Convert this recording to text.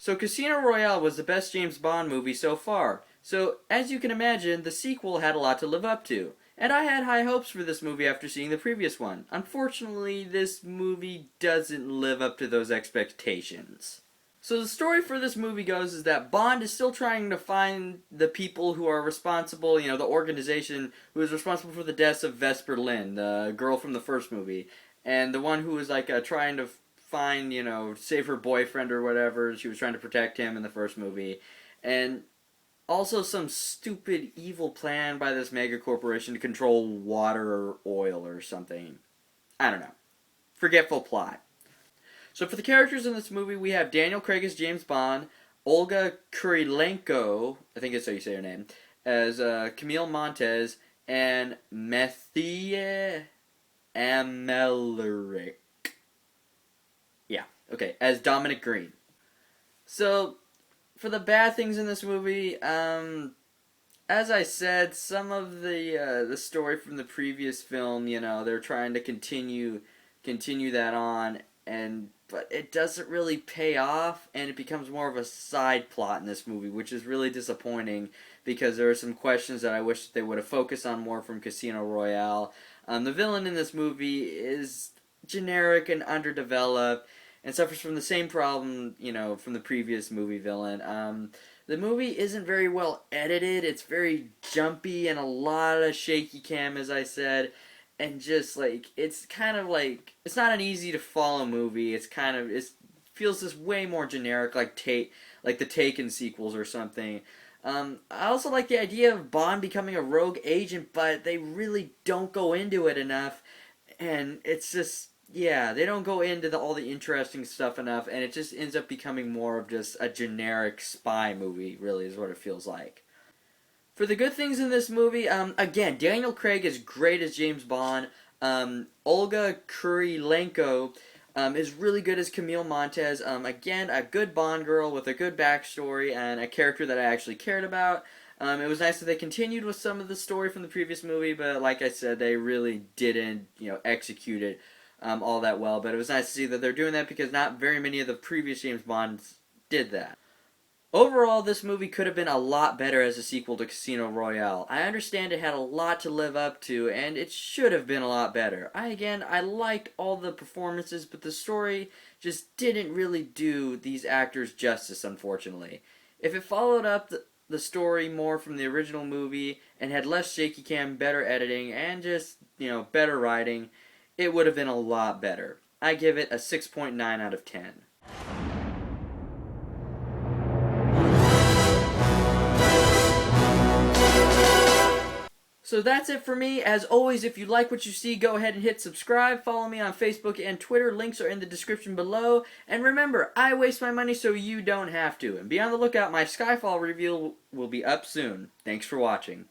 So Casino Royale was the best James Bond movie so far. So, as you can imagine, the sequel had a lot to live up to. And I had high hopes for this movie after seeing the previous one. Unfortunately, this movie doesn't live up to those expectations. So the story for this movie goes is that Bond is still trying to find the people who are responsible, the organization who is responsible for the deaths of Vesper Lynd, the girl from the first movie, and the one who was trying to find, save her boyfriend or whatever. She was trying to protect him in the first movie. And also some stupid evil plan by this mega corporation to control water or oil or something. I don't know. Forgetful plot. So for the characters in this movie, we have Daniel Craig as James Bond, Olga Kurilenko, I think that's how you say her name, as Camille Montez, and Methea Amalric. Yeah, okay, as Dominic Green. So, for the bad things in this movie, as I said, some of the story from the previous film, they're trying to continue that on, but it doesn't really pay off, and it becomes more of a side plot in this movie, which is really disappointing because there are some questions that I wish they would have focused on more from Casino Royale. The villain in this movie is generic and underdeveloped, and suffers from the same problem, from the previous movie villain. The movie isn't very well edited. It's very jumpy and a lot of shaky cam, as I said. And just, it's kind of it's not an easy to follow movie. It feels just way more generic, like the Taken sequels or something. I also like the idea of Bond becoming a rogue agent, but they really don't go into it enough. And it's just, they don't go into all the interesting stuff enough, and it just ends up becoming more of just a generic spy movie, really, is what it feels like. For the good things in this movie, again, Daniel Craig is great as James Bond. Olga Kurilenko is really good as Camille Montez. Again, a good Bond girl with a good backstory and a character that I actually cared about. It was nice that they continued with some of the story from the previous movie, but like I said, they really didn't, execute it all that well. But it was nice to see that they're doing that because not very many of the previous James Bonds did that. Overall, this movie could have been a lot better as a sequel to Casino Royale. I understand it had a lot to live up to, and it should have been a lot better. I liked all the performances, but the story just didn't really do these actors justice, unfortunately. If it followed up the story more from the original movie, and had less shaky cam, better editing, and just, better writing, it would have been a lot better. I give it a 6.9 out of 10. So that's it for me. As always, if you like what you see, go ahead and hit subscribe. Follow me on Facebook and Twitter. Links are in the description below. And remember, I waste my money so you don't have to. And be on the lookout. My Skyfall review will be up soon. Thanks for watching.